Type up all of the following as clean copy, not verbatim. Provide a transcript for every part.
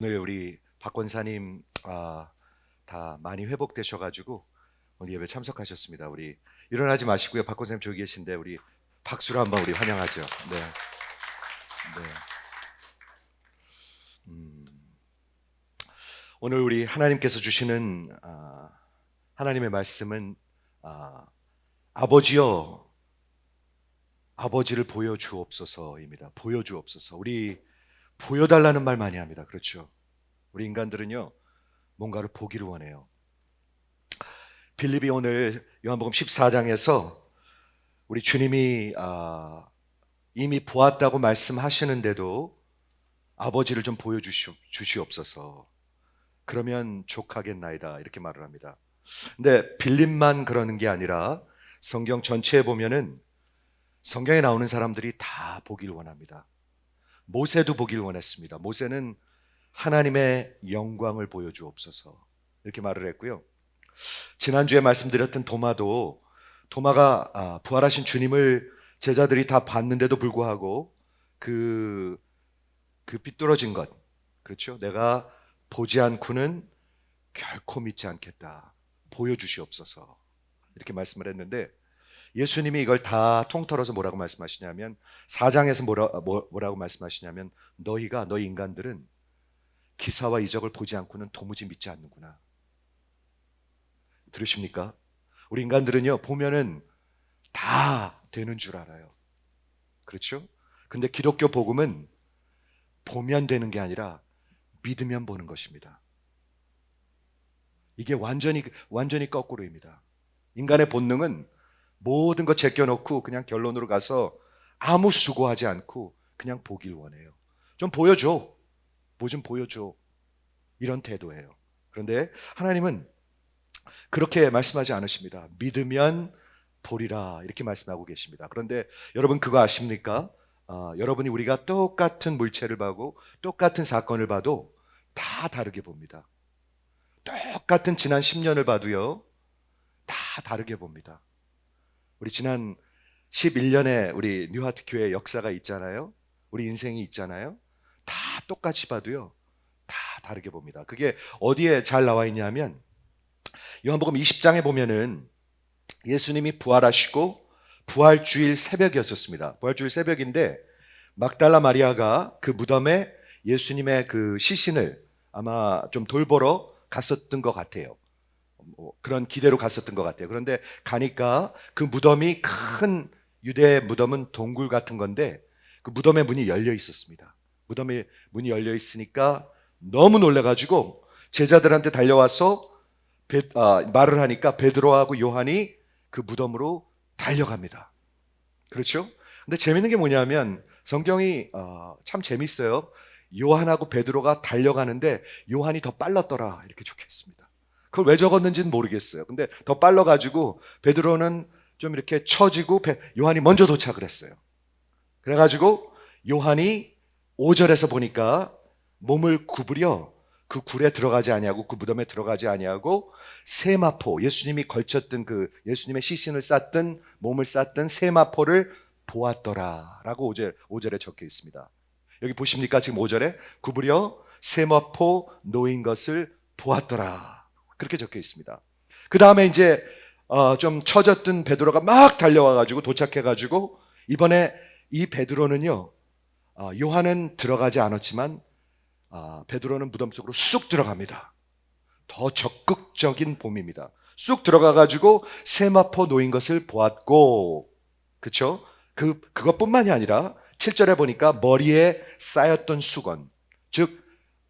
오늘 우리 박 권사님 다 많이 회복되셔가지고 오늘 예배 참석하셨습니다. 우리 일어나지 마시고요. 박 권사님 저기 계신데 우리 박수로 한번 우리 환영하죠. 네, 네. 음, 오늘 우리 하나님께서 주시는 하나님의 말씀은 아, 아버지여, 아버지를 보여주옵소서입니다. 보여주옵소서. 우리 보여달라는 말 많이 합니다. 그렇죠? 우리 인간들은요 뭔가를 보기를 원해요. 빌립이 오늘 요한복음 14장에서 우리 주님이 이미 보았다고 말씀하시는데도 아버지를 좀 보여주시옵소서. 그러면 족하겠나이다 이렇게 말을 합니다. 근데 빌립만 그러는 게 아니라 성경 전체에 보면은 성경에 나오는 사람들이 다 보길 원합니다. 모세도 보길 원했습니다. 모세는 하나님의 영광을 보여주옵소서 이렇게 말을 했고요. 지난주에 말씀드렸던 도마가 부활하신 주님을 제자들이 다 봤는데도 불구하고 그, 그 삐뚤어진 것, 그렇죠? 내가 보지 않고는 결코 믿지 않겠다. 보여주시옵소서. 이렇게 말씀을 했는데 예수님이 이걸 다 통틀어서 뭐라고 말씀하시냐면 4장에서 뭐라고 말씀하시냐면 너희 인간들은 기사와 이적을 보지 않고는 도무지 믿지 않는구나. 들으십니까? 우리 인간들은요, 보면은 다 되는 줄 알아요. 그렇죠? 근데 기독교 복음은 보면 되는 게 아니라 믿으면 보는 것입니다. 이게 완전히 거꾸로입니다. 인간의 본능은 모든 거 제껴놓고 그냥 결론으로 가서 아무 수고하지 않고 그냥 보길 원해요. 좀 보여줘. 뭐 좀 보여줘. 이런 태도예요. 그런데 하나님은 그렇게 말씀하지 않으십니다. 믿으면 보리라 이렇게 말씀하고 계십니다. 그런데 여러분 그거 아십니까? 여러분이 우리가 똑같은 물체를 봐도 똑같은 사건을 봐도 다 다르게 봅니다. 똑같은 지난 10년을 봐도요 다 다르게 봅니다. 우리 지난 11년의 우리 뉴하트 교회 역사가 있잖아요. 우리 인생이 있잖아요. 다 똑같이 봐도요 다 다르게 봅니다. 그게 어디에 잘 나와 있냐면 요한복음 20장에 보면은 예수님이 부활하시고 부활주일 새벽이었었습니다. 부활주일 새벽인데 막달라 마리아가 그 무덤에 예수님의 그 시신을 아마 좀 돌보러 갔었던 것 같아요. 그런 기대로 갔었던 것 같아요. 그런데 가니까 그 무덤이 큰 유대 무덤은 동굴 같은 건데 그 무덤의 문이 열려 있었습니다. 무덤의 문이 열려 있으니까 너무 놀라가지고 제자들한테 달려와서 말을 하니까 베드로하고 요한이 그 무덤으로 달려갑니다. 그렇죠? 근데 재밌는 게 뭐냐면 성경이 참 재밌어요. 요한하고 베드로가 달려가는데 요한이 더 빨랐더라 이렇게 적혀 있습니다. 그걸 왜 적었는지는 모르겠어요. 근데 더 빨라가지고 베드로는 좀 이렇게 처지고 요한이 먼저 도착을 했어요. 그래가지고 요한이 5절에서 보니까 몸을 구부려 그 굴에 들어가지 아니하고 그 무덤에 들어가지 아니하고 세마포 예수님이 걸쳤던 그 예수님의 시신을 쌌던 몸을 쌌던 세마포를 보았더라라고 5절에 적혀 있습니다. 여기 보십니까? 지금 5절에 구부려 세마포 놓인 것을 보았더라 그렇게 적혀 있습니다. 그 다음에 이제 좀 처졌던 베드로가 막 달려와가지고 도착해가지고 이번에 이 베드로는요 요한은 들어가지 않았지만 베드로는 무덤 속으로 쑥 들어갑니다. 더 적극적인 봄입니다. 쑥 들어가가지고 세마포 놓인 것을 보았고, 그쵸? 그것뿐만이 아니라 7절에 보니까 머리에 쌓였던 수건, 즉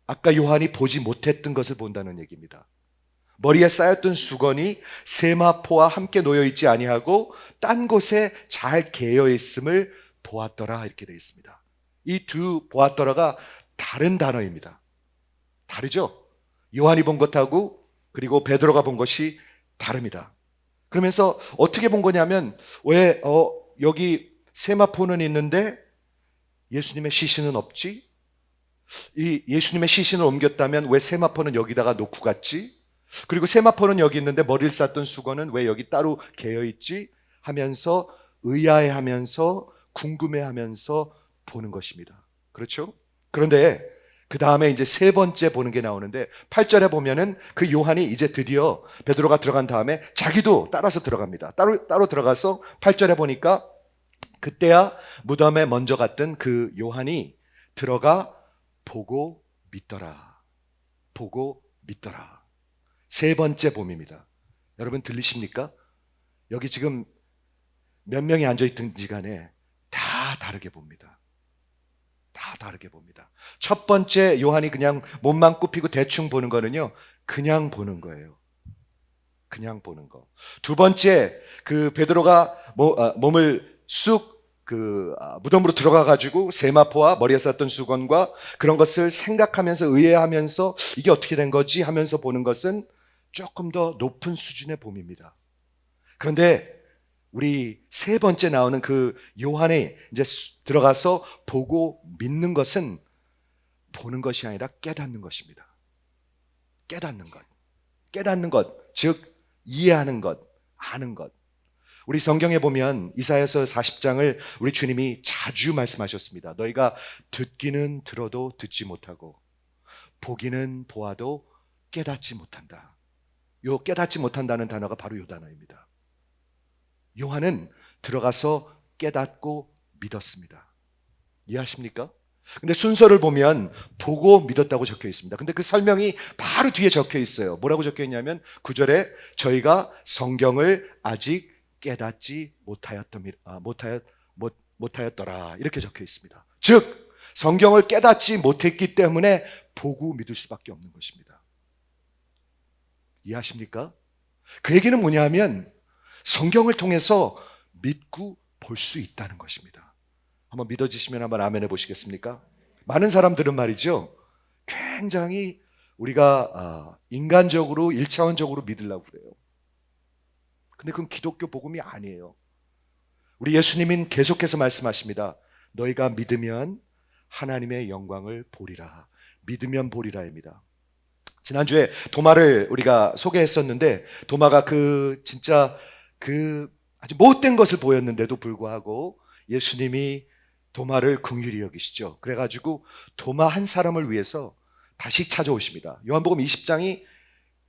아까 요한이 보지 못했던 것을 본다는 얘기입니다. 머리에 쌓였던 수건이 세마포와 함께 놓여 있지 아니하고 딴 곳에 잘 개어 있음을 보았더라 이렇게 되어 있습니다. 이 두 보았더라가 다른 단어입니다. 다르죠? 요한이 본 것하고 그리고 베드로가 본 것이 다릅니다. 그러면서 어떻게 본 거냐면 왜 여기 세마포는 있는데 예수님의 시신은 없지? 이 예수님의 시신을 옮겼다면 왜 세마포는 여기다가 놓고 갔지? 그리고 세마포는 여기 있는데 머리를 쌌던 수건은 왜 여기 따로 개어 있지? 하면서 의아해하면서 궁금해하면서 보는 것입니다. 그렇죠? 그런데 그 다음에 이제 세 번째 보는 게 나오는데 8절에 보면은 그 요한이 이제 드디어 베드로가 들어간 다음에 자기도 따라서 들어갑니다. 따로 들어가서 8절에 보니까 그때야 무덤에 먼저 갔던 그 요한이 들어가 보고 믿더라. 보고 믿더라. 세 번째 봄입니다. 여러분 들리십니까? 여기 지금 몇 명이 앉아있든지 간에 다 다르게 봅니다. 다 다르게 봅니다. 첫 번째 요한이 그냥 몸만 굽히고 대충 보는 거는요, 그냥 보는 거예요. 그냥 보는 거. 두 번째, 그 베드로가 몸을 쑥 무덤으로 들어가 가지고 세마포와 머리에 썼던 수건과 그런 것을 생각하면서 의아해하면서 이게 어떻게 된 거지 하면서 보는 것은 조금 더 높은 수준의 봄입니다. 그런데 우리 세 번째 나오는 그 요한이 이제 들어가서 보고 믿는 것은 보는 것이 아니라 깨닫는 것입니다. 깨닫는 것. 깨닫는 것. 즉, 이해하는 것. 아는 것. 우리 성경에 보면 이사야서 40장을 우리 주님이 자주 말씀하셨습니다. 너희가 듣기는 들어도 듣지 못하고 보기는 보아도 깨닫지 못한다. 요 깨닫지 못한다는 단어가 바로 요 단어입니다. 요한은 들어가서 깨닫고 믿었습니다. 이해하십니까? 근데 순서를 보면 보고 믿었다고 적혀 있습니다. 근데 그 설명이 바로 뒤에 적혀 있어요. 뭐라고 적혀 있냐면 9절에 저희가 성경을 아직 깨닫지 못하였더라 이렇게 적혀 있습니다. 즉 성경을 깨닫지 못했기 때문에 보고 믿을 수밖에 없는 것입니다. 이해하십니까? 그 얘기는 뭐냐면 성경을 통해서 믿고 볼 수 있다는 것입니다. 한번 믿어지시면 한번 아멘 해보시겠습니까? 많은 사람들은 말이죠, 굉장히 우리가 인간적으로 1차원적으로 믿으려고 그래요. 근데 그건 기독교 복음이 아니에요. 우리 예수님은 계속해서 말씀하십니다. 너희가 믿으면 하나님의 영광을 보리라. 믿으면 보리라입니다. 지난주에 도마를 우리가 소개했었는데 도마가 진짜 아주 못된 것을 보였는데도 불구하고 예수님이 도마를 긍휼히 여기시죠. 그래가지고 도마 한 사람을 위해서 다시 찾아오십니다. 요한복음 20장이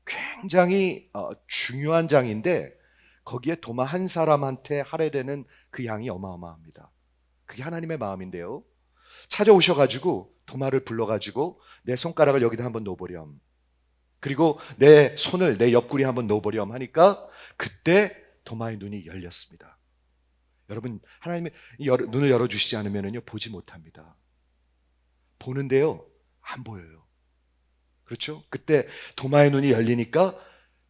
굉장히 중요한 장인데 거기에 도마 한 사람한테 할애되는 그 양이 어마어마합니다. 그게 하나님의 마음인데요. 찾아오셔가지고 도마를 불러가지고 내 손가락을 여기다 한번 놓으렴. 그리고 내 손을 내 옆구리에 한번 놓으렴 하니까 그때 도마의 눈이 열렸습니다. 여러분 하나님이 눈을 열어주시지 않으면요 보지 못합니다. 보는데요 안 보여요. 그렇죠? 그때 도마의 눈이 열리니까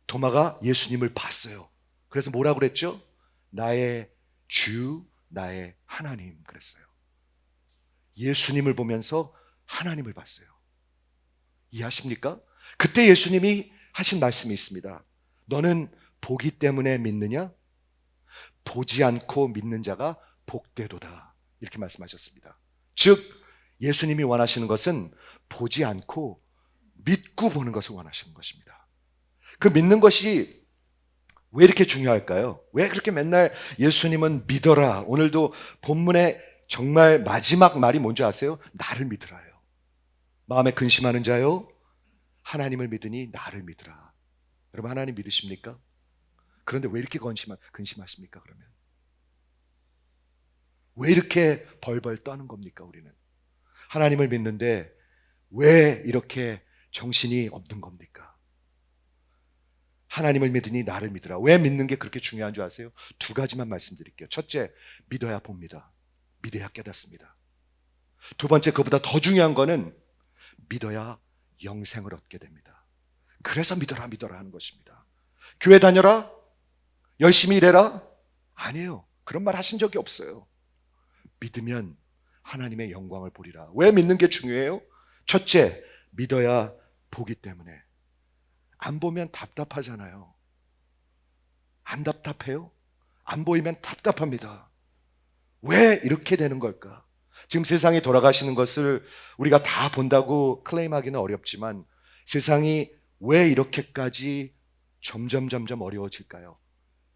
도마가 예수님을 봤어요. 그래서 뭐라고 그랬죠? 나의 주, 나의 하나님 그랬어요. 예수님을 보면서 하나님을 봤어요. 이해하십니까? 그때 예수님이 하신 말씀이 있습니다. 너는 보기 때문에 믿느냐? 보지 않고 믿는 자가 복되도다. 이렇게 말씀하셨습니다. 즉 예수님이 원하시는 것은 보지 않고 믿고 보는 것을 원하시는 것입니다. 그 믿는 것이 왜 이렇게 중요할까요? 왜 그렇게 맨날 예수님은 믿어라. 오늘도 본문의 정말 마지막 말이 뭔지 아세요? 나를 믿으라요. 마음에 근심하는 자요, 하나님을 믿으니 나를 믿으라. 여러분 하나님 믿으십니까? 그런데 왜 이렇게 근심하십니까? 그러면 왜 이렇게 벌벌 떠는 겁니까? 우리는 하나님을 믿는데 왜 이렇게 정신이 없는 겁니까? 하나님을 믿으니 나를 믿으라. 왜 믿는 게 그렇게 중요한 줄 아세요? 두 가지만 말씀드릴게요. 첫째, 믿어야 봅니다. 믿어야 깨닫습니다. 두 번째, 그보다 더 중요한 거는 믿어야 영생을 얻게 됩니다. 그래서 믿어라 하는 것입니다. 교회 다녀라? 열심히 일해라? 아니에요. 그런 말 하신 적이 없어요. 믿으면 하나님의 영광을 보리라. 왜 믿는 게 중요해요? 첫째, 믿어야 보기 때문에. 안 보면 답답하잖아요. 안 답답해요? 안 보이면 답답합니다. 왜 이렇게 되는 걸까? 지금 세상이 돌아가시는 것을 우리가 다 본다고 클레임하기는 어렵지만 세상이 왜 이렇게까지 점점 어려워질까요?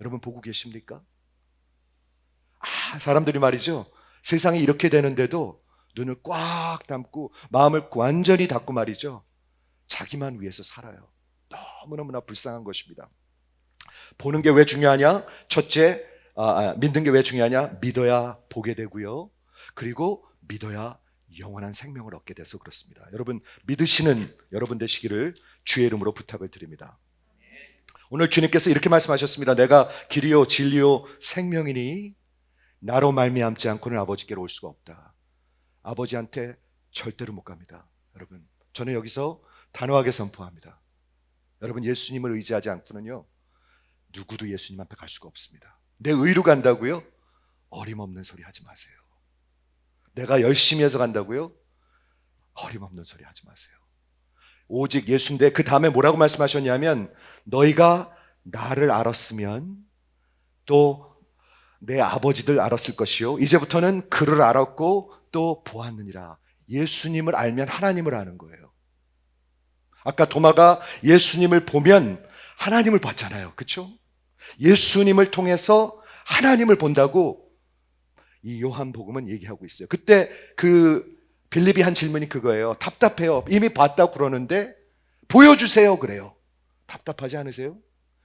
여러분 보고 계십니까? 사람들이 말이죠. 세상이 이렇게 되는데도 눈을 꽉 감고 마음을 완전히 닫고 말이죠. 자기만 위해서 살아요. 너무너무나 불쌍한 것입니다. 보는 게 왜 중요하냐? 첫째, 믿는 게 왜 중요하냐? 믿어야 보게 되고요. 그리고 믿어야 영원한 생명을 얻게 돼서 그렇습니다. 여러분, 믿으시는 여러분 되시기를 주의 이름으로 부탁을 드립니다. 오늘 주님께서 이렇게 말씀하셨습니다. 내가 길이요 진리요 생명이니 나로 말미암지 않고는 아버지께로 올 수가 없다. 아버지한테 절대로 못 갑니다. 여러분, 저는 여기서 단호하게 선포합니다. 여러분, 예수님을 의지하지 않고는요, 누구도 예수님 앞에 갈 수가 없습니다. 내 의로 간다고요? 어림없는 소리 하지 마세요. 내가 열심히 해서 간다고요? 어림없는 소리 하지 마세요. 오직 예수인데 그 다음에 뭐라고 말씀하셨냐면 너희가 나를 알았으면 또 내 아버지들 알았을 것이요 이제부터는 그를 알았고 또 보았느니라. 예수님을 알면 하나님을 아는 거예요. 아까 도마가 예수님을 보면 하나님을 봤잖아요. 그렇죠? 예수님을 통해서 하나님을 본다고 이 요한복음은 얘기하고 있어요. 그때 그 빌립이 한 질문이 그거예요. 답답해요. 이미 봤다고 그러는데 보여주세요 그래요. 답답하지 않으세요?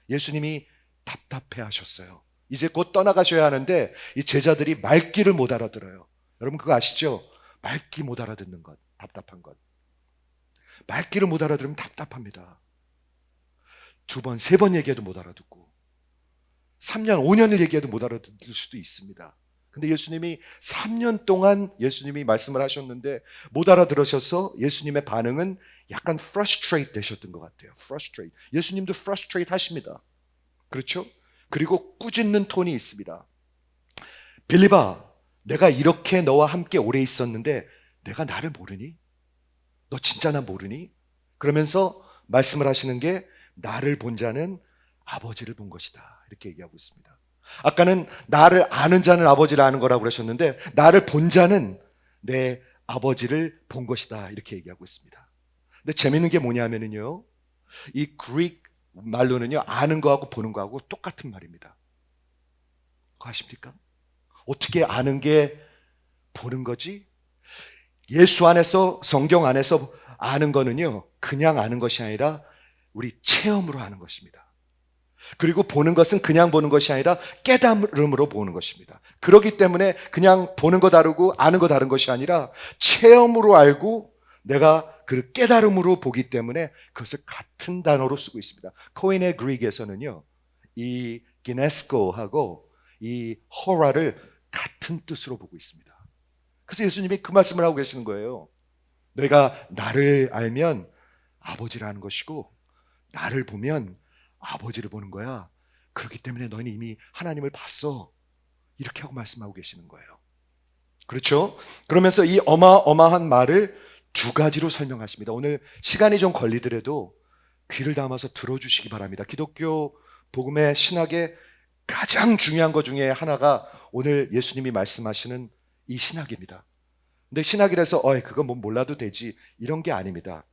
예수님이 답답해 하셨어요. 이제 곧 떠나가셔야 하는데 이 제자들이 말귀를 못 알아들어요. 여러분 그거 아시죠? 말귀 못 알아듣는 것, 답답한 것. 말귀를 못 알아들으면 답답합니다. 2번, 3번 얘기해도 못 알아듣고 3년, 5년을 얘기해도 못 알아듣을 수도 있습니다. 근데 예수님이 3년 동안 예수님이 말씀을 하셨는데 못 알아들으셔서 예수님의 반응은 약간 frustrate 되셨던 것 같아요. frustrate. 예수님도 frustrate 하십니다. 그렇죠? 그리고 꾸짖는 톤이 있습니다. 빌립아, 내가 이렇게 너와 함께 오래 있었는데 내가 나를 모르니? 너 진짜 나 모르니? 그러면서 말씀을 하시는 게 나를 본 자는 아버지를 본 것이다. 이렇게 얘기하고 있습니다. 아까는 나를 아는 자는 아버지를 아는 거라고 그러셨는데 나를 본 자는 내 아버지를 본 것이다. 이렇게 얘기하고 있습니다. 근데 재밌는 게 뭐냐면요. 이 그릭 말로는요. 아는 거하고 보는 거하고 똑같은 말입니다. 그거 아십니까? 어떻게 아는 게 보는 거지? 예수 안에서 성경 안에서 아는 거는요. 그냥 아는 것이 아니라 우리 체험으로 아는 것입니다. 그리고 보는 것은 그냥 보는 것이 아니라 깨달음으로 보는 것입니다. 그렇기 때문에 그냥 보는 거 다르고 아는 거 다른 것이 아니라 체험으로 알고 내가 그 깨달음으로 보기 때문에 그것을 같은 단어로 쓰고 있습니다. 코인의 그릭에서는요. 이 기네스코하고 이 호라를 같은 뜻으로 보고 있습니다. 그래서 예수님이 그 말씀을 하고 계시는 거예요. 너희가 나를 알면 아버지를 아는 것이고 나를 보면 아버지를 보는 거야. 그렇기 때문에 너희는 이미 하나님을 봤어. 이렇게 하고 말씀하고 계시는 거예요. 그렇죠? 그러면서 이 어마어마한 말을 2가지로 설명하십니다. 오늘 시간이 좀 걸리더라도 귀를 담아서 들어주시기 바랍니다. 기독교 복음의 신학의 가장 중요한 것 중에 하나가 오늘 예수님이 말씀하시는 이 신학입니다. 근데 신학이라서 그건 뭐 몰라도 되지 이런 게 아닙니다.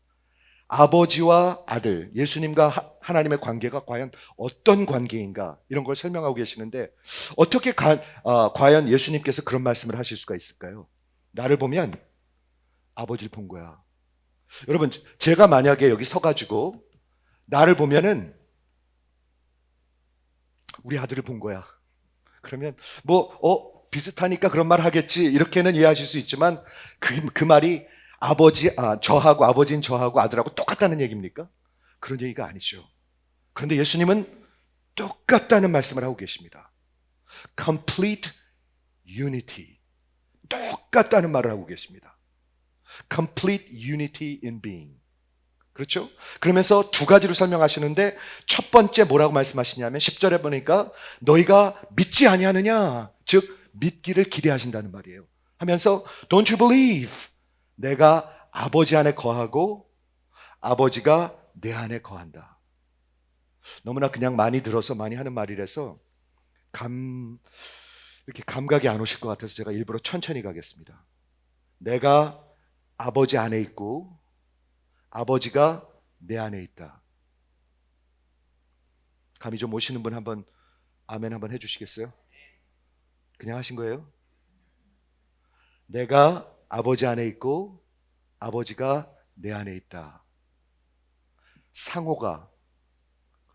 아버지와 아들, 예수님과 하나님의 관계가 과연 어떤 관계인가 이런 걸 설명하고 계시는데 어떻게 과연 예수님께서 그런 말씀을 하실 수가 있을까요? 나를 보면 아버지를 본 거야. 여러분 제가 만약에 여기 서가지고 나를 보면은 우리 아들을 본 거야. 그러면 비슷하니까 그런 말 하겠지 이렇게는 이해하실 수 있지만 그 말이 저하고 아버지인 저하고 아들하고 똑같다는 얘기입니까? 그런 얘기가 아니죠. 그런데 예수님은 똑같다는 말씀을 하고 계십니다. Complete unity. 똑같다는 말을 하고 계십니다. Complete unity in being. 그렇죠? 그러면서 2가지로 설명하시는데 첫 번째 뭐라고 말씀하시냐면 10절에 보니까 너희가 믿지 아니하느냐 즉 믿기를 기대하신다는 말이에요. 하면서 Don't you believe 내가 아버지 안에 거하고 아버지가 내 안에 거한다. 너무나 그냥 많이 들어서 많이 하는 말이라서 이렇게 감각이 안 오실 것 같아서 제가 일부러 천천히 가겠습니다. 내가 아버지 안에 있고 아버지가 내 안에 있다. 감이 좀 오시는 분 한번 아멘 한번 해주시겠어요? 그냥 하신 거예요? 내가 아버지 안에 있고 아버지가 내 안에 있다. 상호가,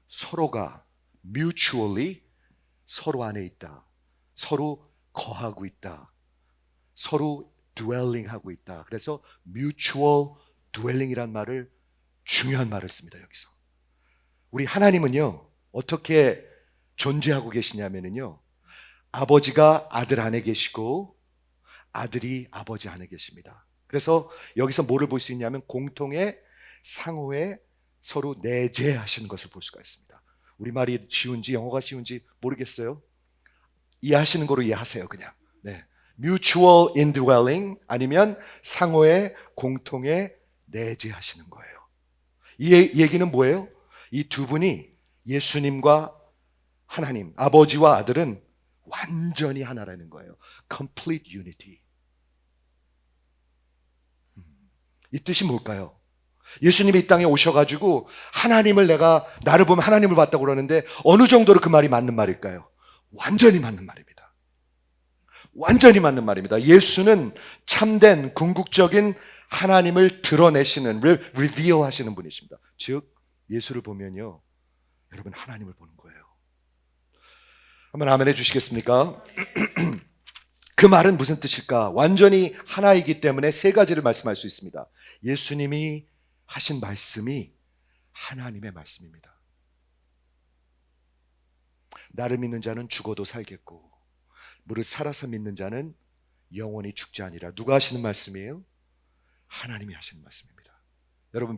서로가 mutually 서로 안에 있다. 서로 거하고 있다. 서로 dwelling 하고 있다. 그래서 mutual dwelling이란 말을, 중요한 말을 씁니다, 여기서. 우리 하나님은요, 어떻게 존재하고 계시냐면요, 아버지가 아들 안에 계시고 아들이 아버지 안에 계십니다. 그래서 여기서 뭐를 볼 수 있냐면 공통의 상호에 서로 내재하시는 것을 볼 수가 있습니다. 우리말이 쉬운지 영어가 쉬운지 모르겠어요. 이해하시는 거로 이해하세요, 그냥. 네. mutual indwelling 아니면 상호의 공통의 내재하시는 거예요. 이 얘기는 뭐예요? 이 두 분이, 예수님과 하나님, 아버지와 아들은 완전히 하나라는 거예요. complete unity. 이 뜻이 뭘까요? 예수님이 이 땅에 오셔가지고 나를 보면 하나님을 봤다고 그러는데 어느 정도로 그 말이 맞는 말일까요? 완전히 맞는 말입니다. 완전히 맞는 말입니다. 예수는 참된 궁극적인 하나님을 드러내시는, reveal 하시는 분이십니다. 즉, 예수를 보면요, 여러분 하나님을 보는 거예요. 한번 아멘 해주시겠습니까? 그 말은 무슨 뜻일까? 완전히 하나이기 때문에 세 가지를 말씀할 수 있습니다. 예수님이 하신 말씀이 하나님의 말씀입니다. 나를 믿는 자는 죽어도 살겠고 무릇 살아서 믿는 자는 영원히 죽지 아니라. 누가 하시는 말씀이에요? 하나님이 하시는 말씀입니다. 여러분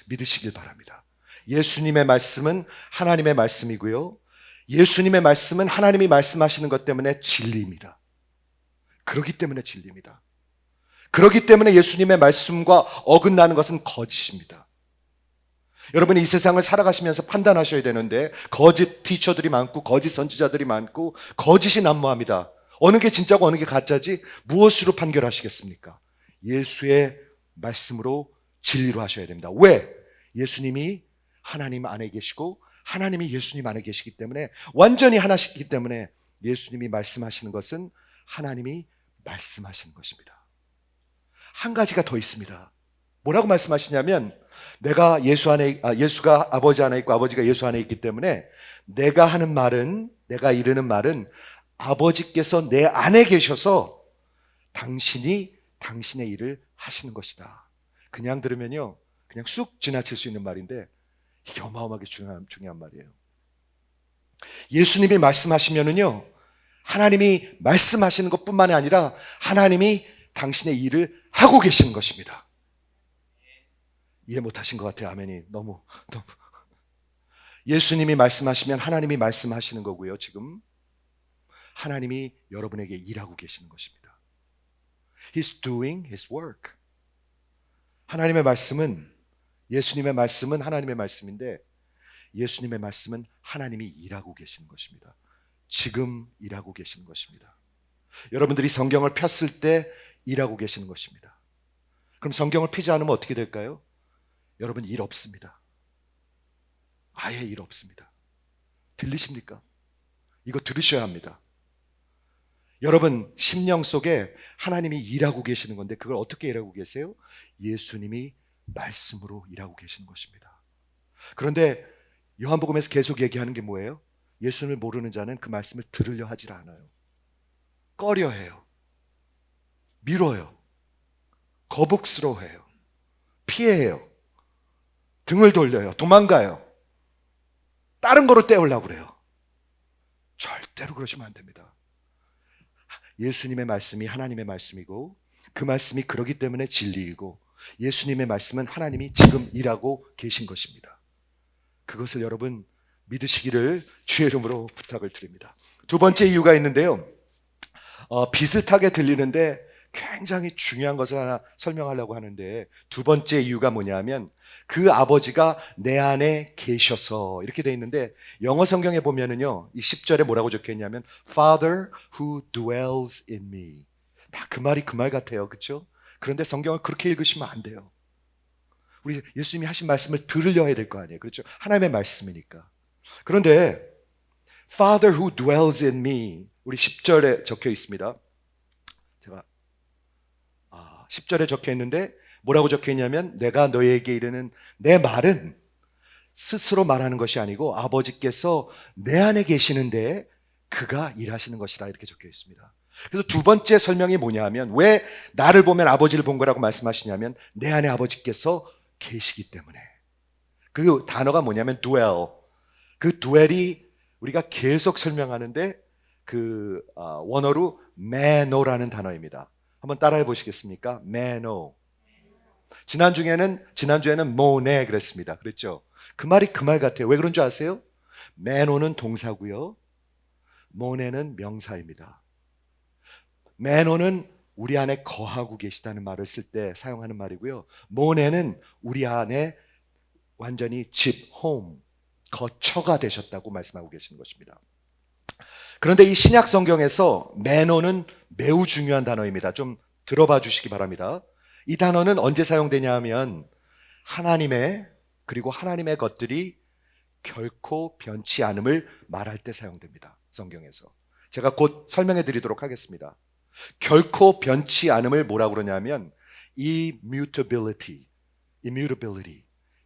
믿으시길 바랍니다. 예수님의 말씀은 하나님의 말씀이고요, 예수님의 말씀은 하나님이 말씀하시는 것 때문에 진리입니다. 그렇기 때문에 진리입니다. 그렇기 때문에 예수님의 말씀과 어긋나는 것은 거짓입니다. 여러분이 이 세상을 살아가시면서 판단하셔야 되는데 거짓 티처들이 많고 거짓 선지자들이 많고 거짓이 난무합니다. 어느 게 진짜고 어느 게 가짜지 무엇으로 판결하시겠습니까? 예수의 말씀으로, 진리로 하셔야 됩니다. 왜? 예수님이 하나님 안에 계시고 하나님이 예수님 안에 계시기 때문에, 완전히 하나시기 때문에 예수님이 말씀하시는 것은 하나님이 말씀하시는 것입니다. 한 가지가 더 있습니다. 뭐라고 말씀하시냐면, 예수가 아버지 안에 있고 아버지가 예수 안에 있기 때문에 내가 이르는 말은 아버지께서 내 안에 계셔서 당신이 당신의 일을 하시는 것이다. 그냥 들으면요, 그냥 쑥 지나칠 수 있는 말인데 이게 어마어마하게 중요한 말이에요. 예수님이 말씀하시면은요, 하나님이 말씀하시는 것뿐만이 아니라 하나님이 당신의 일을 하고 계시는 것입니다. 이해 못하신 것 같아요. 아멘이 너무. 예수님이 말씀하시면 하나님이 말씀하시는 거고요. 지금 하나님이 여러분에게 일하고 계시는 것입니다. He's doing His work. 예수님의 말씀은 하나님의 말씀인데 예수님의 말씀은 하나님이 일하고 계시는 것입니다. 지금 일하고 계시는 것입니다. 여러분들이 성경을 폈을 때 일하고 계시는 것입니다. 그럼 성경을 피지 않으면 어떻게 될까요? 여러분 일 없습니다. 아예 일 없습니다. 들리십니까? 이거 들으셔야 합니다. 여러분 심령 속에 하나님이 일하고 계시는 건데 그걸 어떻게 일하고 계세요? 예수님이 말씀으로 일하고 계시는 것입니다. 그런데 요한복음에서 계속 얘기하는 게 뭐예요? 예수님을 모르는 자는 그 말씀을 들으려 하질 않아요. 꺼려해요. 미뤄요. 거북스러워해요. 피해요. 등을 돌려요. 도망가요. 다른 거로 때우려고 그래요. 절대로 그러시면 안 됩니다. 예수님의 말씀이 하나님의 말씀이고 그 말씀이 그러기 때문에 진리이고 예수님의 말씀은 하나님이 지금 일하고 계신 것입니다. 그것을 여러분 믿으시기를 주의 이름으로 부탁을 드립니다. 두 번째 이유가 있는데요. 비슷하게 들리는데 굉장히 중요한 것을 하나 설명하려고 하는데, 두 번째 이유가 뭐냐면 그 아버지가 내 안에 계셔서, 이렇게 돼 있는데 영어 성경에 보면은요, 이 10절에 뭐라고 적혀 있냐면 Father who dwells in me. 다 그 말이 그 말 같아요. 그렇죠? 그런데 성경을 그렇게 읽으시면 안 돼요. 우리 예수님이 하신 말씀을 들으려 해야 될 거 아니에요. 그렇죠? 하나님의 말씀이니까. 그런데 Father who dwells in me, 우리 10절에 적혀 있습니다. 제가 10절에 적혀 있는데 뭐라고 적혀 있냐면 내가 너에게 이르는 내 말은 스스로 말하는 것이 아니고 아버지께서 내 안에 계시는데 그가 일하시는 것이라 이렇게 적혀 있습니다. 그래서 두 번째 설명이 뭐냐 하면 왜 나를 보면 아버지를 본 거라고 말씀하시냐면 내 안에 아버지께서 계시기 때문에. 그 단어가 뭐냐면 dwell. 그 dwell이 우리가 계속 설명하는데 그 원어로 메노라는 단어입니다. 한번 따라해 보시겠습니까? 메노. 지난주에는 모네 그랬습니다. 그랬죠? 그 말이 그 말 같아요. 왜 그런 줄 아세요? 메노는 동사고요. 모네는 명사입니다. 메노는 우리 안에 거하고 계시다는 말을 쓸 때 사용하는 말이고요. 모네는 우리 안에 완전히 집, 홈, 거처가 되셨다고 말씀하고 계시는 것입니다. 그런데 이 신약 성경에서 메노는 매우 중요한 단어입니다. 좀 들어봐 주시기 바랍니다. 이 단어는 언제 사용되냐 하면 하나님의 그리고 하나님의 것들이 결코 변치 않음을 말할 때 사용됩니다. 성경에서. 제가 곧 설명해 드리도록 하겠습니다. 결코 변치 않음을 뭐라고 그러냐면 immutability.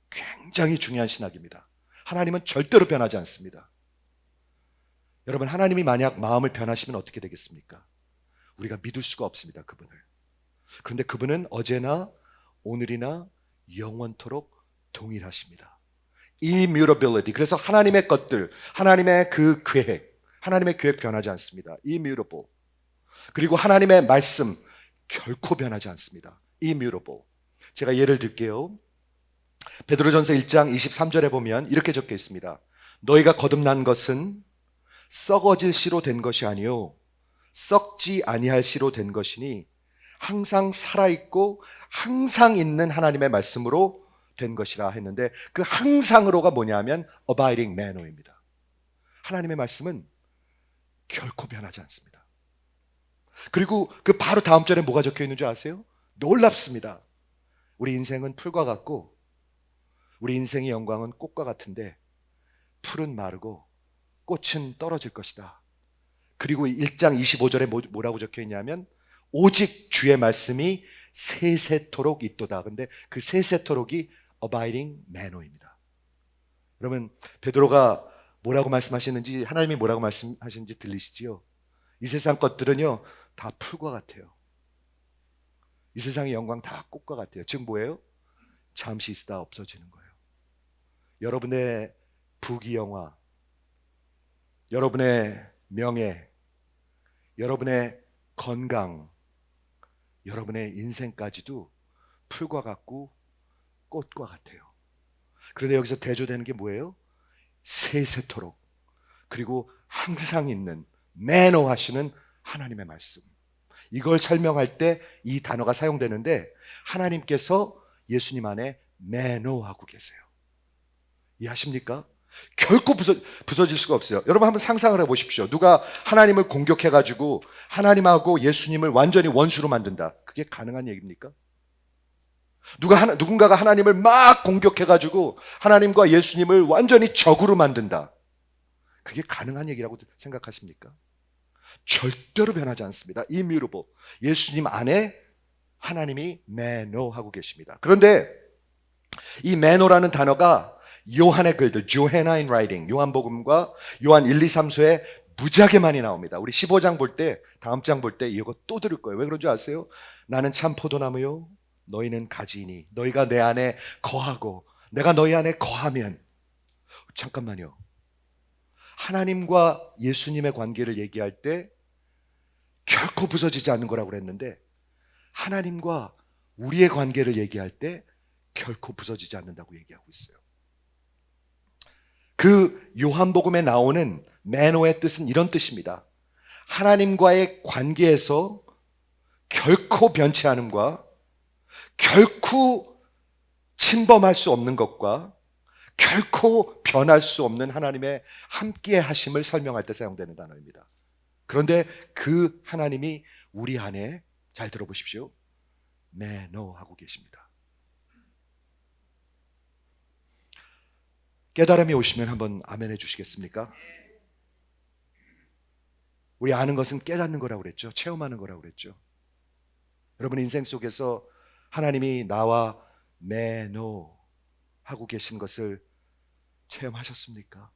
굉장히 중요한 신학입니다. 하나님은 절대로 변하지 않습니다. 여러분, 하나님이 만약 마음을 변하시면 어떻게 되겠습니까? 우리가 믿을 수가 없습니다, 그분을. 그런데 그분은 어제나 오늘이나 영원토록 동일하십니다. immutability. 그래서 하나님의 것들, 하나님의 그 계획, 하나님의 계획 변하지 않습니다. immutable. 그리고 하나님의 말씀 결코 변하지 않습니다. immutable. 제가 예를 들게요. 베드로전서 1장 23절에 보면 이렇게 적혀 있습니다. 너희가 거듭난 것은 썩어질 씨로 된 것이 아니요 썩지 아니할 씨로 된 것이니 항상 살아있고 항상 있는 하나님의 말씀으로 된 것이라 했는데 그 항상으로가 뭐냐면 abiding manner입니다. 하나님의 말씀은 결코 변하지 않습니다. 그리고 그 바로 다음 절에 뭐가 적혀 있는 줄 아세요? 놀랍습니다. 우리 인생은 풀과 같고 우리 인생의 영광은 꽃과 같은데 풀은 마르고 꽃은 떨어질 것이다. 그리고 1장 25절에 뭐라고 적혀 있냐면 오직 주의 말씀이 세세토록 있도다. 근데 그 세세토록이 abiding manner입니다. 여러분, 베드로가 뭐라고 말씀하시는지, 하나님이 뭐라고 말씀하시는지 들리시지요? 이 세상 것들은요 다 풀과 같아요. 이 세상의 영광 다 꽃과 같아요. 즉 뭐예요? 잠시 있다 없어지는 거예요. 여러분의 부귀영화, 여러분의 명예, 여러분의 건강, 여러분의 인생까지도 풀과 같고 꽃과 같아요. 그런데 여기서 대조되는 게 뭐예요? 세세토록 그리고 항상 있는 매너하시는 하나님의 말씀. 이걸 설명할 때 이 단어가 사용되는데 하나님께서 예수님 안에 매너하고 계세요. 이해하십니까? 결코 부서질 수가 없어요. 여러분 한번 상상을 해보십시오. 누가 하나님을 공격해가지고 하나님하고 예수님을 완전히 원수로 만든다. 그게 가능한 얘기입니까? 누군가가 하나님을 막 공격해가지고 하나님과 예수님을 완전히 적으로 만든다. 그게 가능한 얘기라고 생각하십니까? 절대로 변하지 않습니다. immutable. 예수님 안에 하나님이 매너하고 계십니다. 그런데 이 매너라는 단어가 요한의 글들, Johannine writing, 요한복음과 요한 1, 2, 3서에 무지하게 많이 나옵니다. 우리 15장 볼 때, 다음 장 볼 때 이거 또 들을 거예요. 왜 그런 줄 아세요? 나는 참 포도나무요, 너희는 가지이니 너희가 내 안에 거하고 내가 너희 안에 거하면. 잠깐만요. 하나님과 예수님의 관계를 얘기할 때 결코 부서지지 않는 거라고 그랬는데 하나님과 우리의 관계를 얘기할 때 결코 부서지지 않는다고 얘기하고 있어요. 그 요한복음에 나오는 매너의 뜻은 이런 뜻입니다. 하나님과의 관계에서 결코 변치 않음과 결코 침범할 수 없는 것과 결코 변할 수 없는 하나님의 함께 하심을 설명할 때 사용되는 단어입니다. 그런데 그 하나님이 우리 안에, 잘 들어보십시오, 매너하고 계십니다. 깨달음이 오시면 한번 아멘 해주시겠습니까? 우리 아는 것은 깨닫는 거라고 그랬죠. 체험하는 거라고 그랬죠. 여러분 인생 속에서 하나님이 나와 매너 하고 계신 것을 체험하셨습니까?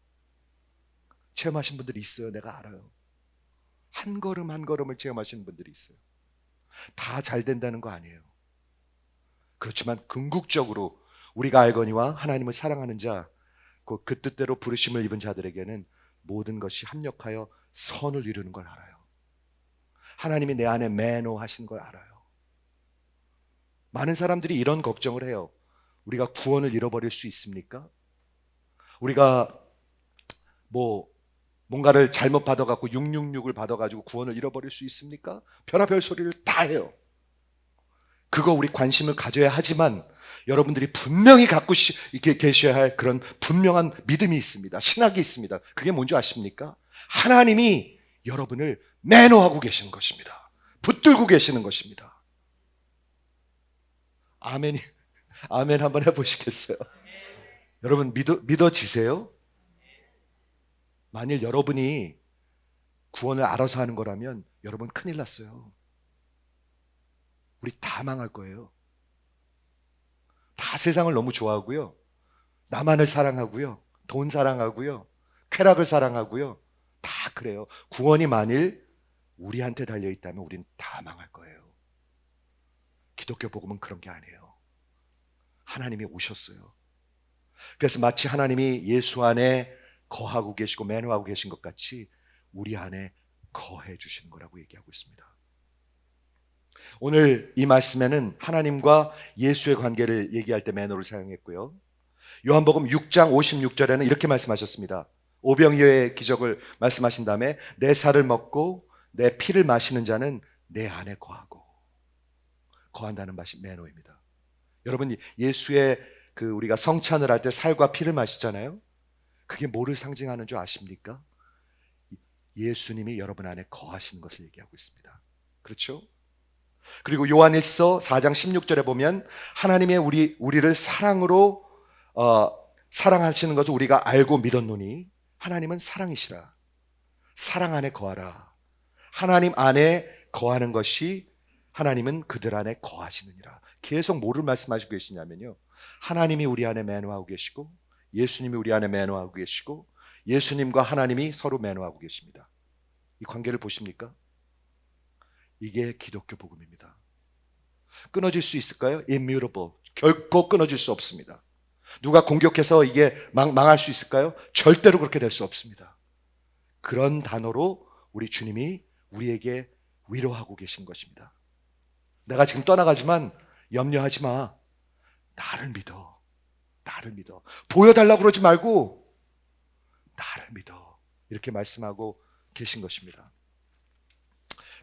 체험하신 분들이 있어요. 내가 알아요. 한 걸음 한 걸음을 체험하시는 분들이 있어요. 다 잘 된다는 거 아니에요. 그렇지만 궁극적으로 우리가 알거니와 하나님을 사랑하는 자, 그 뜻대로 부르심을 입은 자들에게는 모든 것이 합력하여 선을 이루는 걸 알아요. 하나님이 내 안에 매너하신 걸 알아요. 많은 사람들이 이런 걱정을 해요. 우리가 구원을 잃어버릴 수 있습니까? 우리가 뭔가를 잘못 받아갖고 666을 받아가지고 구원을 잃어버릴 수 있습니까? 별의별 소리를 다 해요. 그거 우리 관심을 가져야 하지만 여러분들이 분명히 갖고 계셔야 할 그런 분명한 믿음이 있습니다. 신학이 있습니다. 그게 뭔지 아십니까? 하나님이 여러분을 매너하고 계시는 것입니다. 붙들고 계시는 것입니다. 아멘이, 아멘 한번 해보시겠어요? 여러분 믿어지세요? 만일 여러분이 구원을 알아서 하는 거라면 여러분 큰일 났어요. 우리 다 망할 거예요. 다 세상을 너무 좋아하고요. 나만을 사랑하고요. 돈 사랑하고요. 쾌락을 사랑하고요. 다 그래요. 구원이 만일 우리한테 달려있다면 우린 다 망할 거예요. 기독교 복음은 그런 게 아니에요. 하나님이 오셨어요. 그래서 마치 하나님이 예수 안에 거하고 계시고 매너하고 계신 것 같이 우리 안에 거해 주시는 거라고 얘기하고 있습니다. 오늘 이 말씀에는 하나님과 예수의 관계를 얘기할 때 매너를 사용했고요. 요한복음 6장 56절에는 이렇게 말씀하셨습니다. 오병이어의 기적을 말씀하신 다음에 내 살을 먹고 내 피를 마시는 자는 내 안에 거한다는 맛이 매너입니다. 여러분 예수의 우리가 성찬을 할 때 살과 피를 마시잖아요. 그게 뭐를 상징하는 줄 아십니까? 예수님이 여러분 안에 거하시는 것을 얘기하고 있습니다. 그렇죠? 그리고 요한일서 4장 16절에 보면 하나님의 우리를 사랑으로 사랑하시는 것을 우리가 알고 믿었노니 하나님은 사랑이시라. 사랑 안에 거하라. 하나님 안에 거하는 것이 하나님은 그들 안에 거하시느니라. 계속 뭐를 말씀하시고 계시냐면요. 하나님이 우리 안에 매너하고 계시고 예수님이 우리 안에 매너하고 계시고 예수님과 하나님이 서로 매너하고 계십니다. 이 관계를 보십니까? 이게 기독교 복음입니다. 끊어질 수 있을까요? Immutable. 결코 끊어질 수 없습니다. 누가 공격해서 이게 망할 수 있을까요? 절대로 그렇게 될 수 없습니다. 그런 단어로 우리 주님이 우리에게 위로하고 계신 것입니다. 내가 지금 떠나가지만 염려하지 마. 나를 믿어. 나를 믿어. 보여달라고 그러지 말고 나를 믿어. 이렇게 말씀하고 계신 것입니다.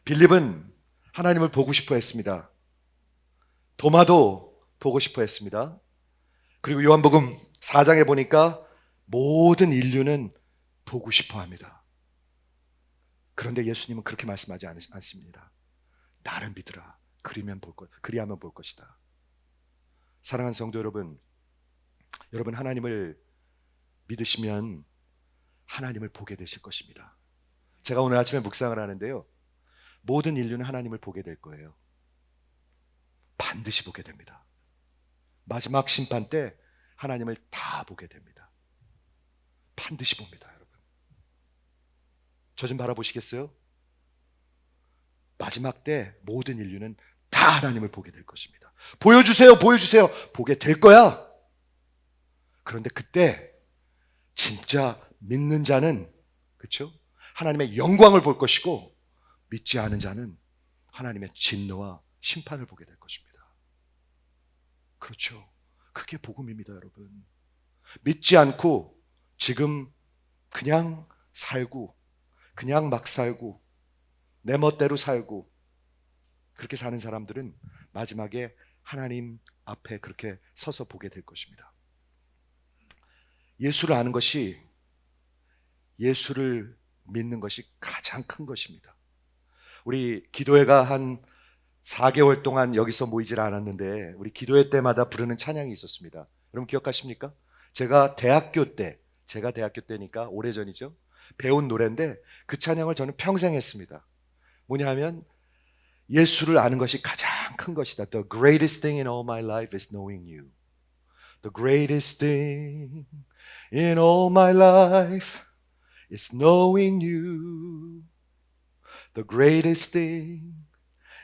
빌립은 하나님을 보고 싶어 했습니다. 도마도 보고 싶어 했습니다. 그리고 요한복음 4장에 보니까 모든 인류는 보고 싶어 합니다. 그런데 예수님은 그렇게 말씀하지 않습니다. 나를 믿으라. 그리하면 볼 것이다. 사랑하는 성도 여러분, 여러분 하나님을 믿으시면 하나님을 보게 되실 것입니다. 제가 오늘 아침에 묵상을 하는데요. 모든 인류는 하나님을 보게 될 거예요. 반드시 보게 됩니다. 마지막 심판 때 하나님을 다 보게 됩니다. 반드시 봅니다, 여러분. 저 좀 바라보시겠어요? 마지막 때 모든 인류는 다 하나님을 보게 될 것입니다. 보여주세요, 보여주세요. 보게 될 거야. 그런데 그때 진짜 믿는 자는, 그렇죠? 하나님의 영광을 볼 것이고 믿지 않은 자는 하나님의 진노와 심판을 보게 될 것입니다. 그렇죠. 그게 복음입니다, 여러분. 믿지 않고 지금 그냥 살고 그냥 막 살고 내 멋대로 살고 그렇게 사는 사람들은 마지막에 하나님 앞에 그렇게 서서 보게 될 것입니다. 예수를 아는 것이, 예수를 믿는 것이 가장 큰 것입니다. 우리 기도회가 한 4개월 동안 여기서 모이질 않았는데 우리 기도회 때마다 부르는 찬양이 있었습니다. 여러분 기억하십니까? 제가 대학교 때니까 오래전이죠. 배운 노래인데 그 찬양을 저는 평생 했습니다. 뭐냐 하면 예수를 아는 것이 가장 가장 큰 것이다. The greatest thing in all my life is knowing you. The greatest thing in all my life is knowing you. The greatest thing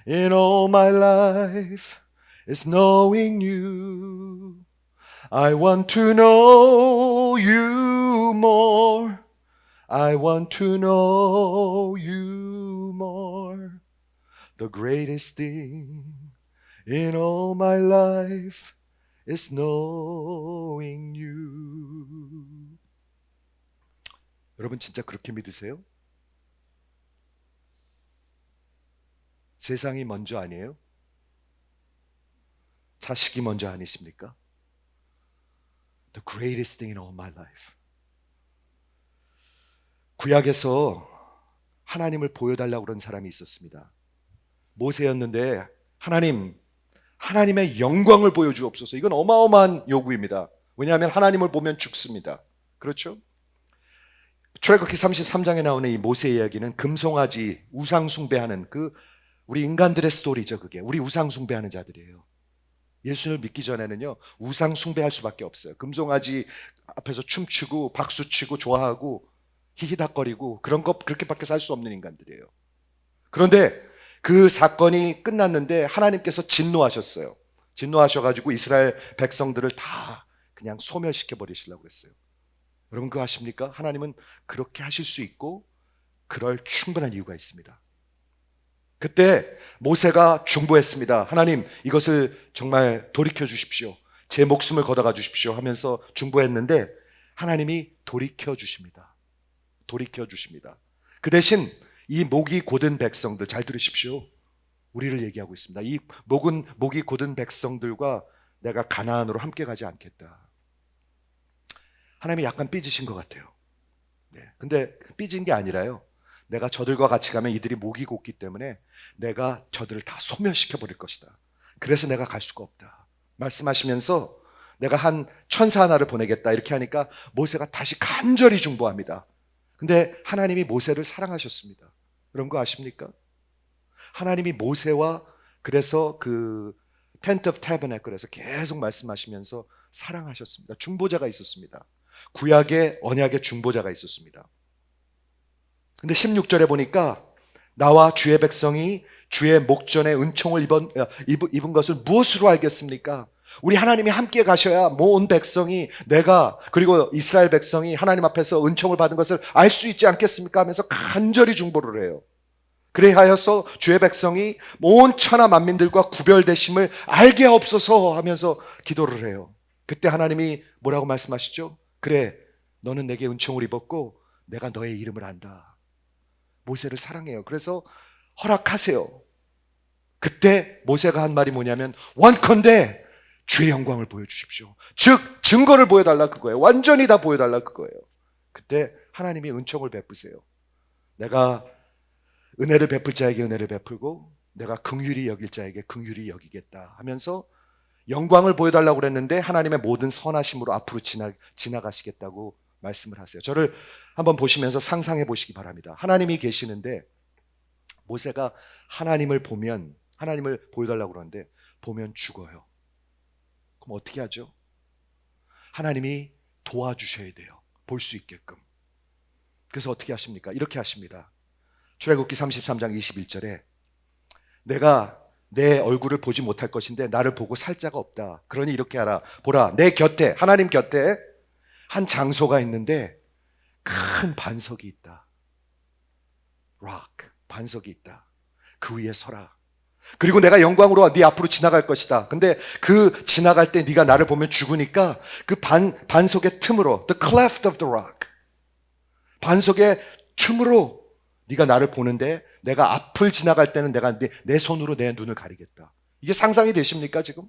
in all my life is knowing you. I want to know you more. I want to know you more. The greatest thing in all my life is knowing you. 여러분 진짜 그렇게 믿으세요? 세상이 먼저 아니에요? 자식이 먼저 아니십니까? The greatest thing in all my life. 구약에서 하나님을 보여달라고 그런 사람이 있었습니다. 모세였는데 하나님의 영광을 보여주옵소서. 이건 어마어마한 요구입니다. 왜냐하면 하나님을 보면 죽습니다. 그렇죠? 출애굽기 33장에 나오는 이 모세 이야기는 금송아지 우상 숭배하는 우리 인간들의 스토리죠. 그게 우리 우상 숭배하는 자들이에요. 예수를 믿기 전에는요 우상 숭배할 수밖에 없어요. 금송아지 앞에서 춤추고 박수치고 좋아하고 히히닥거리고 그렇게밖에 살 수 없는 인간들이에요. 그런데 그 사건이 끝났는데 하나님께서 진노하셨어요. 진노하셔가지고 이스라엘 백성들을 다 그냥 소멸시켜 버리시려고 했어요. 여러분 그거 아십니까? 하나님은 그렇게 하실 수 있고 그럴 충분한 이유가 있습니다. 그때 모세가 중보했습니다. 하나님 이것을 정말 돌이켜 주십시오. 제 목숨을 걷어가 주십시오 하면서 중보했는데 하나님이 돌이켜 주십니다. 돌이켜 주십니다. 그 대신 이 목이 곧은 백성들 잘 들으십시오. 우리를 얘기하고 있습니다. 이 목이 곧은 백성들과 내가 가나안으로 함께 가지 않겠다. 하나님이 약간 삐지신 것 같아요. 네. 근데 삐진 게 아니라요. 내가 저들과 같이 가면 이들이 목이 곧기 때문에 내가 저들을 다 소멸시켜 버릴 것이다. 그래서 내가 갈 수가 없다. 말씀하시면서 내가 한 천사 하나를 보내겠다 이렇게 하니까 모세가 다시 간절히 중보합니다. 근데 하나님이 모세를 사랑하셨습니다. 그런 거 아십니까? 하나님이 모세와 그래서 그 텐트 오브 태버네클에서 계속 말씀하시면서 사랑하셨습니다. 중보자가 있었습니다. 구약의 언약의 중보자가 있었습니다. 근데 16절에 보니까 나와 주의 백성이 주의 목전에 은총을 입은 것을 무엇으로 알겠습니까? 우리 하나님이 함께 가셔야 온 백성이 그리고 이스라엘 백성이 하나님 앞에서 은총을 받은 것을 알 수 있지 않겠습니까? 하면서 간절히 중보를 해요. 그래하여서 주의 백성이 온 천하 만민들과 구별되심을 알게 하옵소서 하면서 기도를 해요. 그때 하나님이 뭐라고 말씀하시죠? 그래, 너는 내게 은총을 입었고 내가 너의 이름을 안다. 모세를 사랑해요. 그래서 허락하세요. 그때 모세가 한 말이 뭐냐면 원컨대 주의 영광을 보여주십시오. 즉 증거를 보여달라 그거예요. 완전히 다 보여달라 그거예요. 그때 하나님이 은총을 베푸세요. 내가 은혜를 베풀 자에게 은혜를 베풀고 내가 긍휼히 여길 자에게 긍휼히 여기겠다 하면서 영광을 보여달라고 그랬는데 하나님의 모든 선하심으로 앞으로 지나가시겠다고 말씀을 하세요. 저를 한번 보시면서 상상해 보시기 바랍니다. 하나님이 계시는데 모세가 하나님을 보여달라고 그러는데 보면 죽어요. 그럼 어떻게 하죠? 하나님이 도와주셔야 돼요. 볼 수 있게끔. 그래서 어떻게 하십니까? 이렇게 하십니다. 출애굽기 33장 21절에 내가 내 얼굴을 보지 못할 것인데 나를 보고 살 자가 없다. 그러니 이렇게 하라. 보라, 내 곁에, 하나님 곁에 한 장소가 있는데 큰 반석이 있다. 반석이 있다. 그 위에 서라. 그리고 내가 영광으로 네 앞으로 지나갈 것이다. 근데 그 지나갈 때 네가 나를 보면 죽으니까 그 반석의 틈으로 the cleft of the rock 반석의 틈으로 네가 나를 보는데 내가 앞을 지나갈 때는 내가 내 손으로 내 눈을 가리겠다. 이게 상상이 되십니까 지금?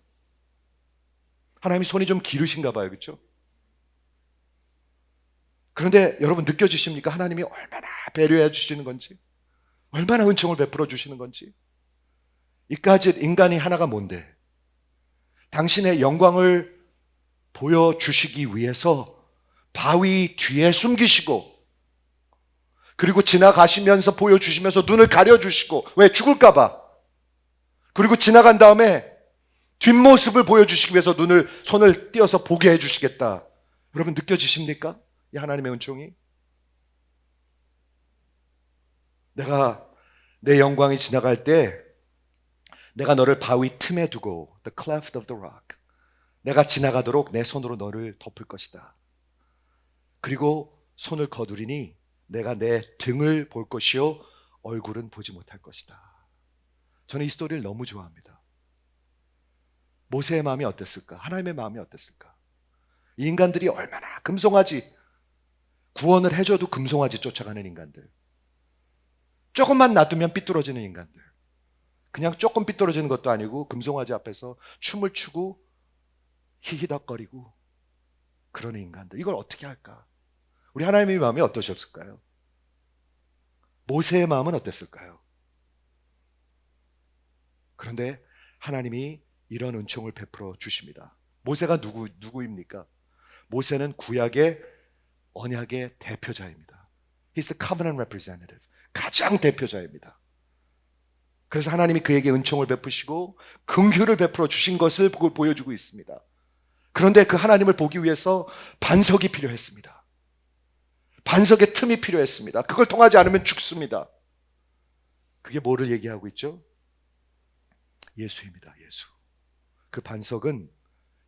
하나님이 손이 좀 길으신가 봐요. 그렇죠? 그런데 여러분 느껴지십니까? 하나님이 얼마나 배려해 주시는 건지, 얼마나 은총을 베풀어 주시는 건지. 이까짓 인간이 하나가 뭔데? 당신의 영광을 보여주시기 위해서 바위 뒤에 숨기시고 그리고 지나가시면서 보여주시면서 눈을 가려주시고 왜? 죽을까 봐. 그리고 지나간 다음에 뒷모습을 보여주시기 위해서 손을 띄어서 보게 해주시겠다. 여러분 느껴지십니까? 이 하나님의 은총이? 내가 내 영광이 지나갈 때 내가 너를 바위 틈에 두고 the cleft of the rock, 내가 지나가도록 내 손으로 너를 덮을 것이다. 그리고 손을 거두리니 내가 내 등을 볼 것이요 얼굴은 보지 못할 것이다. 저는 이 스토리를 너무 좋아합니다. 모세의 마음이 어땠을까? 하나님의 마음이 어땠을까? 이 인간들이 얼마나 금송아지, 구원을 해줘도 금송아지 쫓아가는 인간들, 조금만 놔두면 삐뚤어지는 인간들, 그냥 조금 삐뚤어지는 것도 아니고 금송아지 앞에서 춤을 추고 히히덕거리고 그러는 인간들, 이걸 어떻게 할까? 우리 하나님의 마음이 어떠셨을까요? 모세의 마음은 어땠을까요? 그런데 하나님이 이런 은총을 베풀어 주십니다. 모세가 누구입니까? 모세는 구약의 언약의 대표자입니다. He's the covenant representative. 가장 대표자입니다. 그래서 하나님이 그에게 은총을 베푸시고 긍휼을 베풀어 주신 것을 보여주고 있습니다. 그런데 그 하나님을 보기 위해서 반석이 필요했습니다. 반석의 틈이 필요했습니다. 그걸 통하지 않으면 죽습니다. 그게 뭐를 얘기하고 있죠? 예수입니다. 예수. 그 반석은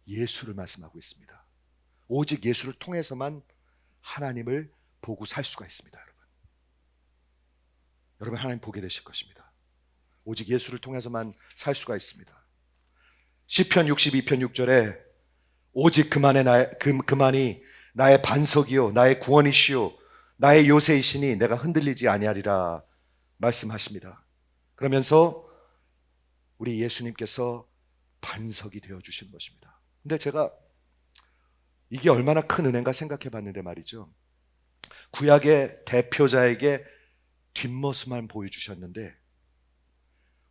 예수를 말씀하고 있습니다. 오직 예수를 통해서만 하나님을 보고 살 수가 있습니다. 여러분 하나님 보게 되실 것입니다. 오직 예수를 통해서만 살 수가 있습니다. 시편 62편 6절에 오직 그만이 나의 반석이요 나의 구원이시요 나의 요새이시니 내가 흔들리지 아니하리라 말씀하십니다. 그러면서 우리 예수님께서 반석이 되어주신 것입니다. 근데 제가 이게 얼마나 큰 은혜인가 생각해 봤는데 말이죠. 구약의 대표자에게 뒷모습만 보여주셨는데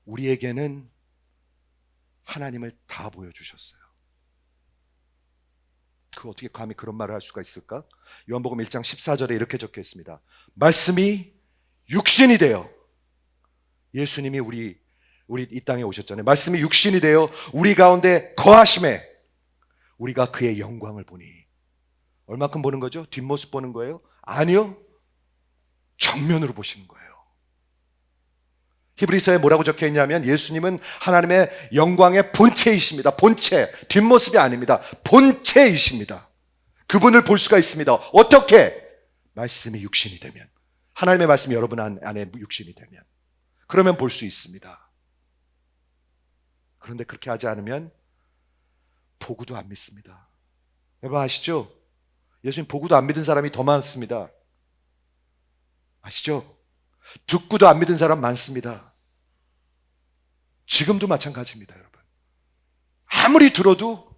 우리에게는 하나님을 다 보여주셨어요. 그 어떻게 감히 그런 말을 할 수가 있을까? 요한복음 1장 14절에 이렇게 적혀 있습니다. 말씀이 육신이 되어, 예수님이 우리 이 땅에 오셨잖아요. 말씀이 육신이 되어 우리 가운데 거하심에 우리가 그의 영광을 보니. 얼마큼 보는 거죠? 뒷모습 보는 거예요? 아니요, 정면으로 보시는 거예요. 히브리서에 뭐라고 적혀 있냐면 예수님은 하나님의 영광의 본체이십니다. 본체, 뒷모습이 아닙니다. 본체이십니다. 그분을 볼 수가 있습니다. 어떻게? 말씀이 육신이 되면, 하나님의 말씀이 여러분 안에 육신이 되면, 그러면 볼 수 있습니다. 그런데 그렇게 하지 않으면 보고도 안 믿습니다. 여러분 아시죠? 예수님 보고도 안 믿은 사람이 더 많습니다. 아시죠? 듣고도 안 믿은 사람 많습니다. 지금도 마찬가지입니다, 여러분. 아무리 들어도,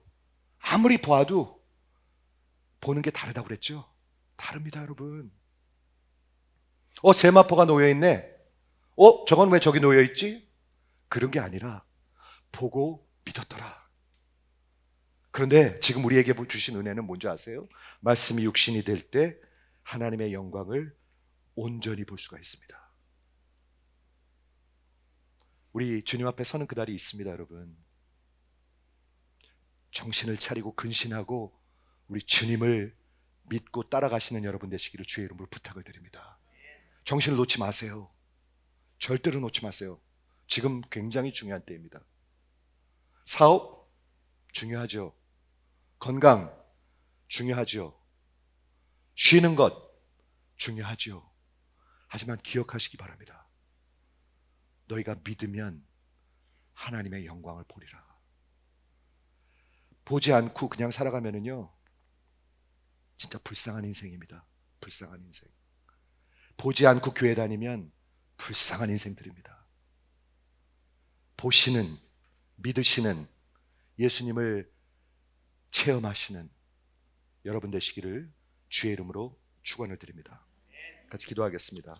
아무리 보아도 보는 게 다르다고 그랬죠? 다릅니다, 여러분. 세마포가 놓여있네. 저건 왜 저기 놓여있지? 그런 게 아니라 보고 믿었더라. 그런데 지금 우리에게 주신 은혜는 뭔지 아세요? 말씀이 육신이 될 때 하나님의 영광을 온전히 볼 수가 있습니다. 우리 주님 앞에 서는 그날이 있습니다, 여러분. 정신을 차리고 근신하고 우리 주님을 믿고 따라가시는 여러분 되시기를 주의 이름으로 부탁을 드립니다. 정신을 놓지 마세요. 절대로 놓지 마세요. 지금 굉장히 중요한 때입니다. 사업 중요하죠. 건강 중요하죠. 쉬는 것 중요하죠. 하지만 기억하시기 바랍니다. 너희가 믿으면 하나님의 영광을 보리라. 보지 않고 그냥 살아가면은요, 진짜 불쌍한 인생입니다. 불쌍한 인생. 보지 않고 교회 다니면 불쌍한 인생들입니다. 보시는, 믿으시는, 예수님을 체험하시는 여러분 되시기를 주의 이름으로 축원을 드립니다. 같이 기도하겠습니다.